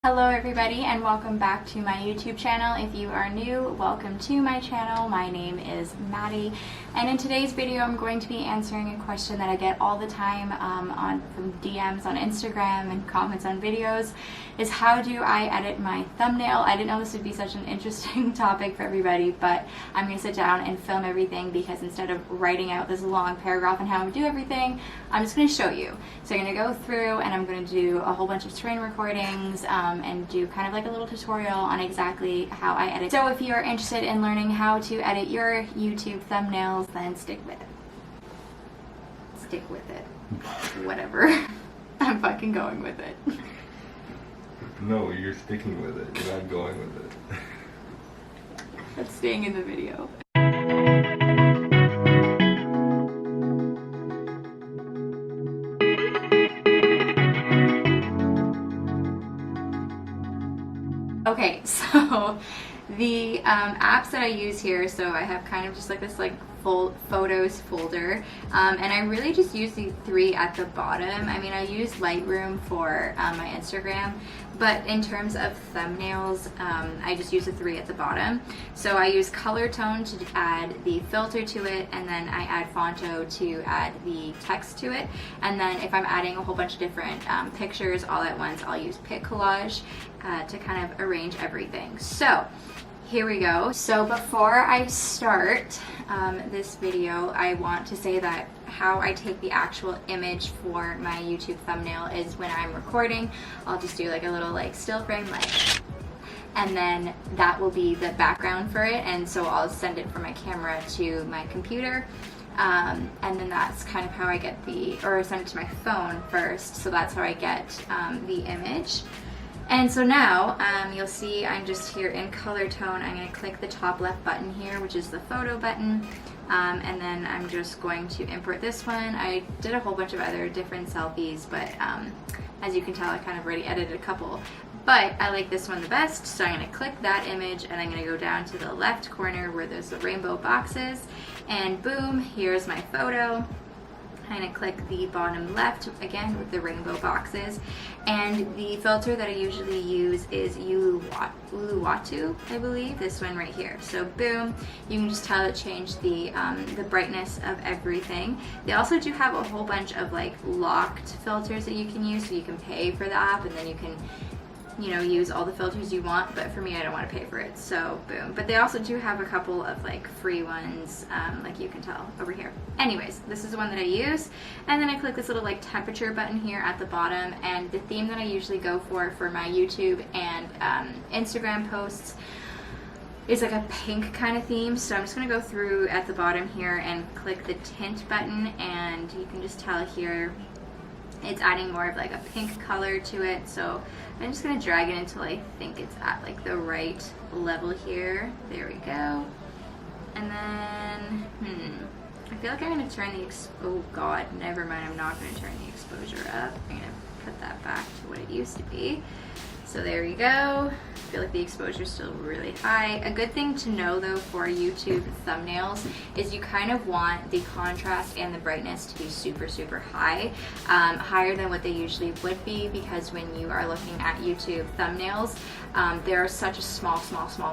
Hello everybody and welcome back to my YouTube channel. If you are new, welcome to my channel. My name is Maddie, and in today's video I'm going to be answering a question that I get all the time from DMs on Instagram and comments on videos, is how do I edit my thumbnail? I didn't know this would be such an interesting topic for everybody, but I'm going to sit down and film everything because instead of writing out this long paragraph on how I do everything, I'm just going to show you. So I'm going to go through and I'm going to do a whole bunch of screen recordings and do kind of like a little tutorial on exactly how I edit. So if you're interested in learning how to edit your YouTube thumbnails, then stick with it. Stick with it. Whatever. I'm fucking going with it. No, you're sticking with it. You're not going with it. That's staying in the video. Okay, so the apps that I use here, so I have kind of just like this photos folder, and I really just use the three at the bottom. I mean, I use Lightroom for my Instagram, but in terms of thumbnails, I just use the three at the bottom. So I use Color Tone to add the filter to it, and then I add Fonto to add the text to it. And then if I'm adding a whole bunch of different pictures all at once, I'll use Pic Collage to kind of arrange everything. So here we go. So before I start this video, I want to say that how I take the actual image for my YouTube thumbnail is when I'm recording, I'll just do like a little still frame and then that will be the background for it, and so I'll send it from my camera to my computer. And then that's kind of how I get or send it to my phone first, so that's how I get the image. And so now, you'll see I'm just here in Color Tone. I'm going to click the top left button here, which is the photo button, and then I'm just going to import this one. I did a whole bunch of other different selfies, but as you can tell, I kind of already edited a couple. But I like this one the best, so I'm going to click that image, and I'm going to go down to the left corner where there's the rainbow boxes, and boom, here's my photo. I'm going to click the bottom left again with the rainbow boxes, and the filter that I usually use is Uluwatu, I believe, this one right here. So boom, you can just tell it changed the brightness of everything. They also do have a whole bunch of locked filters that you can use, so you can pay for the app and then you can use all the filters you want, but for me, I don't want to pay for it, so boom. But they also do have a couple of free ones, like you can tell over here. Anyways, this is the one that I use, and then I click this little temperature button here at the bottom, and the theme that I usually go for my YouTube and Instagram posts is like a pink kind of theme. So I'm just going to go through at the bottom here and click the tint button, and you can just tell here it's adding more of a pink color to it. So I'm just going to drag it until I think it's at the right level here. There we go. And then, I feel like I'm going to turn oh god, never mind, I'm not going to turn the exposure up. I'm going to put that back to what it used to be. So there we go. I feel like the exposure is still really high. A good thing to know though for YouTube thumbnails is you kind of want the contrast and the brightness to be super, super high, higher than what they usually would be, because when you are looking at YouTube thumbnails, they're such a small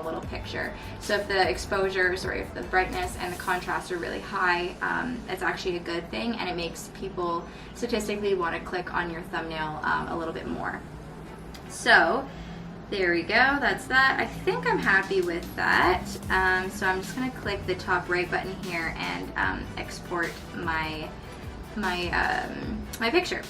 little picture. So if the exposures or if the brightness and the contrast are really high, it's actually a good thing, and it makes people statistically want to click on your thumbnail a little bit more. So there we go, that's that. I think I'm happy with that. So I'm just going to click the top right button here and export my picture.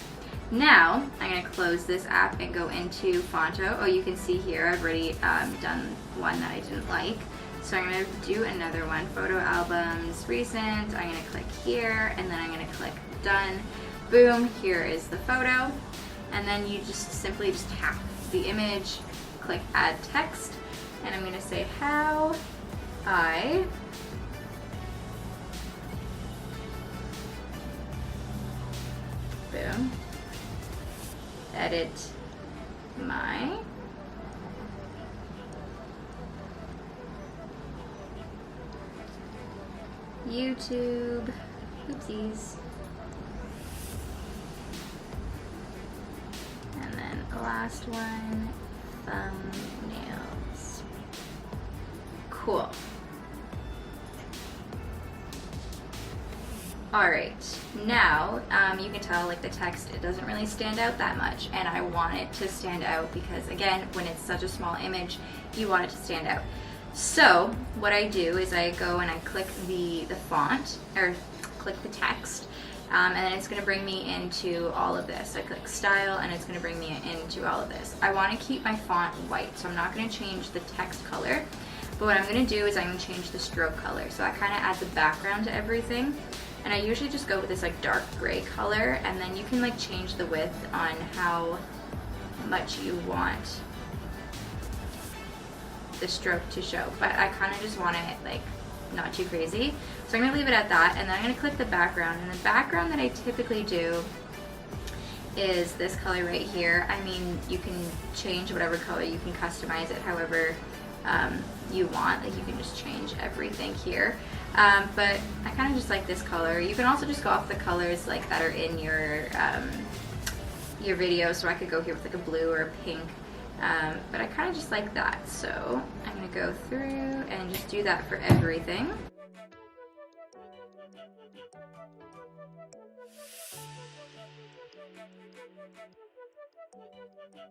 Now I'm going to close this app and go into Fonto. Oh, you can see here I've already done one that I didn't like. So I'm going to do another one, photo albums, recent. I'm going to click here, and then I'm going to click done. Boom, here is the photo. And then you just simply tap the image, click add text, and I'm going to say how I boom edit my YouTube, oopsies. And then last one, Cool. Alright, now you can tell like the text, it doesn't really stand out that much, and I want it to stand out because again, when it's such a small image, you want it to stand out. So what I do is I go and I click the font, or click the text, and then it's going to bring me into all of this. I click style and it's going to bring me into all of this. I want to keep my font white, so I'm not going to change the text color, but what I'm going to do is I'm going to change the stroke color. So I kind of add the background to everything. And I usually just go with this like dark gray color, and then you can like change the width on how much you want the stroke to show. But I kind of just want it like not too crazy. So I'm gonna leave it at that, and then I'm gonna click the background. And the background that I typically do is this color right here. I mean, you can change whatever color, you can customize it however you want. Like you can just change everything here. But I kind of just like this color. You can also just go off the colors like that are in your video. So I could go here with like a blue or a pink, but I kind of just like that. So I'm gonna go through and just do that for everything.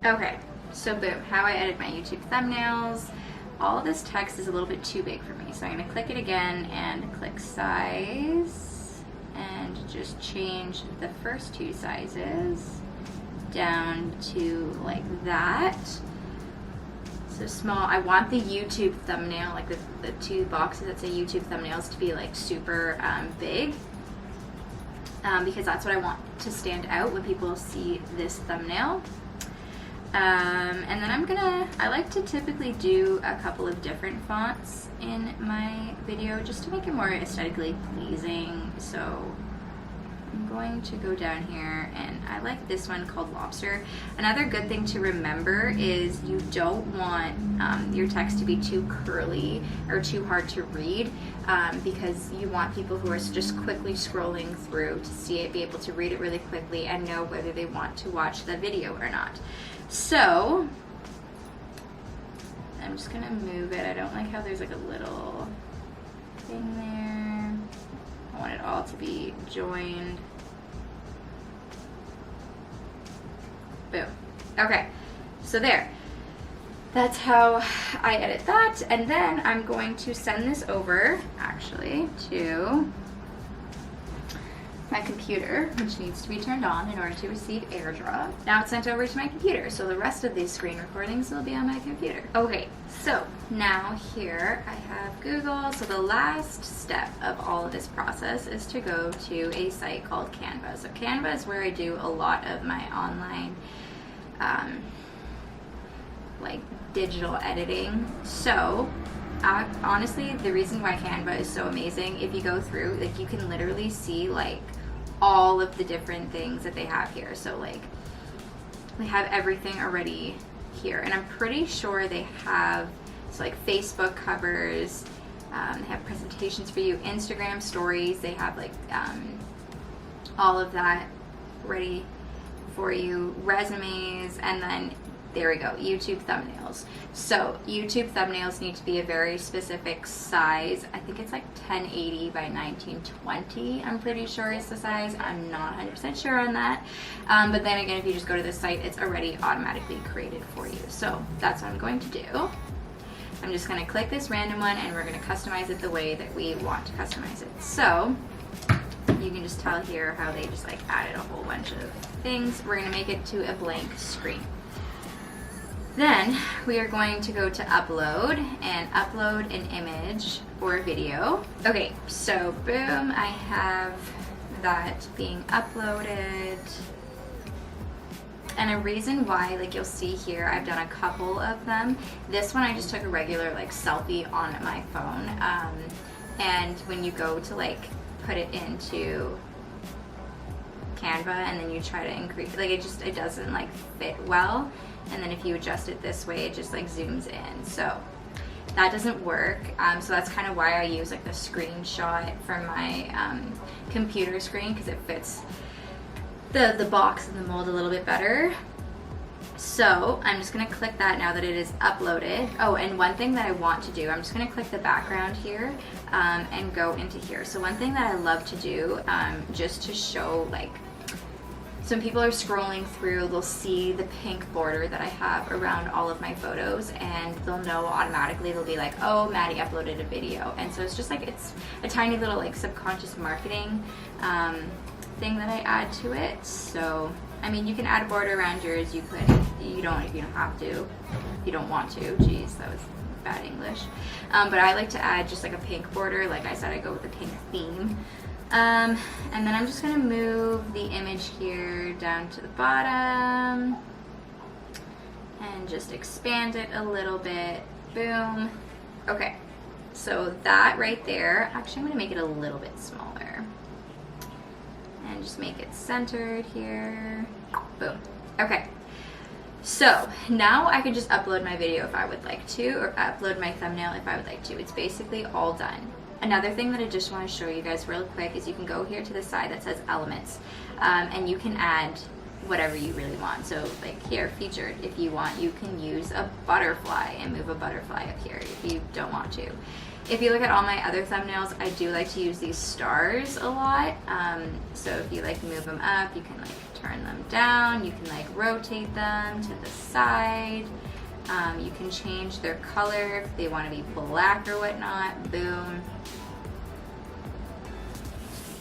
Okay, so boom, how I edit my YouTube thumbnails. All of this text is a little bit too big for me, so I'm going to click it again and click size and just change the first two sizes down to like that. So small. I want the YouTube thumbnail, like the two boxes that say YouTube thumbnails, to be like super big, because that's what I want to stand out when people see this thumbnail. And then I like to typically do a couple of different fonts in my video just to make it more aesthetically pleasing. So I'm going to go down here, and I like this one called Lobster. Another good thing to remember is you don't want your text to be too curly or too hard to read, because you want people who are just quickly scrolling through to see it, be able to read it really quickly and know whether they want to watch the video or not. So I'm just gonna move it. I don't like how there's like a little thing there. I want it all to be joined. Boom. Okay, so there. That's how I edit that. And then I'm going to send this over actually to my computer, which needs to be turned on in order to receive AirDrop. Now it's sent over to my computer, so the rest of these screen recordings will be on my computer. Okay, so now here I have Google. So the last step of all of this process is to go to a site called Canva. So Canva is where I do a lot of my online like digital editing. So honestly, the reason why Canva is so amazing, if you go through, like you can literally see like all of the different things that they have here. So like they have everything already here, and I'm pretty sure they have like Facebook covers, they have presentations for you, Instagram stories, they have like all of that ready for you, resumes, and then there we go, YouTube thumbnails. So YouTube thumbnails need to be a very specific size. I think it's like 1080 by 1920, I'm pretty sure is the size. I'm not 100% sure on that. But then again, if you just go to the site, it's already automatically created for you. So that's what I'm going to do. I'm just gonna click this random one, and we're gonna customize it the way that we want to customize it. So you can just tell here how they just like added a whole bunch of things. We're gonna make it to a blank screen. Then we are going to go to upload and upload an image or a video. Okay, so boom, I have that being uploaded. And a reason why, like you'll see here, I've done a couple of them. This one I just took a regular like selfie on my phone. And when you go to like put it into Canva and then you try to increase, like it doesn't like fit well. And then if you adjust it this way, it just like zooms in. So that doesn't work. So that's kind of why I use like the screenshot from my computer screen, because it fits the box and the mold a little bit better. So I'm just gonna click that now that it is uploaded. Oh, and one thing that I want to do, I'm just gonna click the background here and go into here. So one thing that I love to do, just to show, like, some people are scrolling through, they'll see the pink border that I have around all of my photos, and they'll know automatically, they'll be like, oh, Maddie uploaded a video. And so it's just like, it's a tiny little like subconscious marketing thing that I add to it. So I mean, you can add a border around yours. You could, you don't have to, if you don't want to. Jeez, that was bad English. But I like to add just like a pink border. Like I said, I go with a pink theme. And then I'm just gonna move the image here down to the bottom and just expand it a little bit. Boom. Okay, so that right there, actually I'm gonna make it a little bit smaller and just make it centered here. Boom. Okay, so now I can just upload my video if I would like to, or upload my thumbnail if I would like to. It's basically all done. Another thing that I just want to show you guys real quick is you can go here to the side that says elements, and you can add whatever you really want. So like here, featured, if you want, you can use a butterfly and move a butterfly up here if you don't want to. If you look at all my other thumbnails, I do like to use these stars a lot. So if you like move them up, you can like turn them down, you can like rotate them to the side. You can change their color if they want to be black or whatnot. Boom.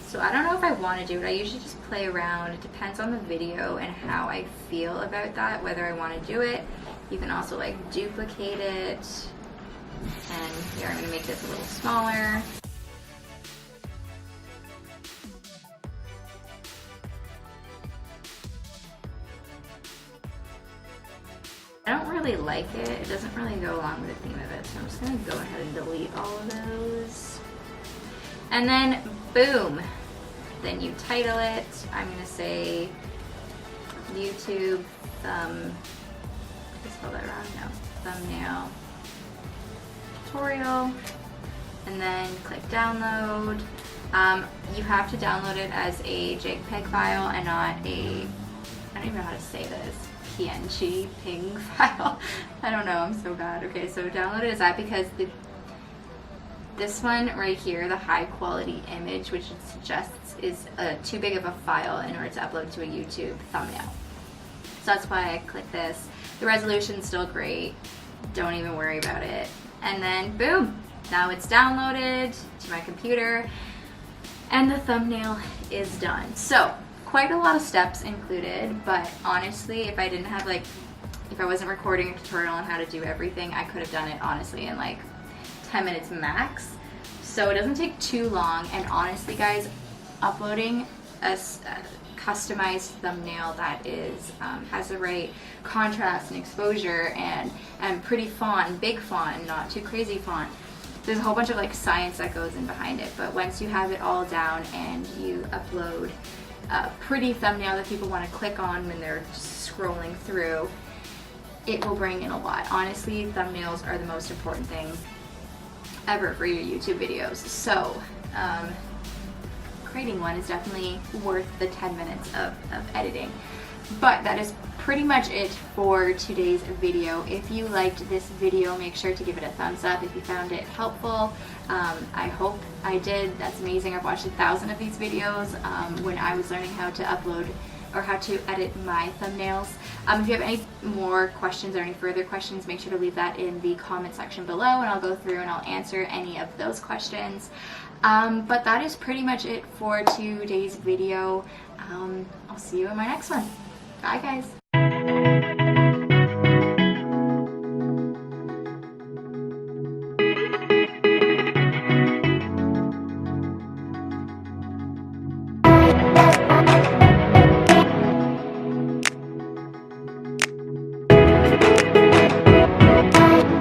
So I don't know if I want to do it. I usually just play around. It depends on the video and how I feel about that, whether I want to do it. You can also like duplicate it. And here I'm going to make this a little smaller. I don't really like it. It doesn't really go along with the theme of it. So I'm just going to go ahead and delete all of those. And then boom. Then you title it. I'm going to say YouTube did I spell that wrong? No. Thumbnail tutorial. And then click download. You have to download it as a JPEG file and not a, I don't even know how to say this, PNG ping file. I don't know, I'm so bad. Okay, so download it as that because this one right here, the high quality image, which it suggests is too big of a file in order to upload to a YouTube thumbnail. So that's why I click this. The resolution's still great. Don't even worry about it. And then boom, now it's downloaded to my computer and the thumbnail is done. So quite a lot of steps included, but honestly, if I didn't have if I wasn't recording a tutorial on how to do everything, I could have done it honestly in like 10 minutes max. So it doesn't take too long, and honestly guys, uploading a customized thumbnail that is has the right contrast and exposure and pretty font, big font, not too crazy font. There's a whole bunch of like science that goes in behind it, but once you have it all down and you upload a pretty thumbnail that people want to click on when they're scrolling through, it will bring in a lot. Honestly, thumbnails are the most important thing ever for your YouTube videos. So creating one is definitely worth the 10 minutes of editing. But that is pretty much it for today's video. If you liked this video, make sure to give it a thumbs up if you found it helpful. I hope I did. That's amazing. I've watched 1,000 of these videos when I was learning how to upload or how to edit my thumbnails. If you have any more questions or any further questions, make sure to leave that in the comment section below and I'll go through and I'll answer any of those questions. But that is pretty much it for today's video. I'll see you in my next one. Bye guys.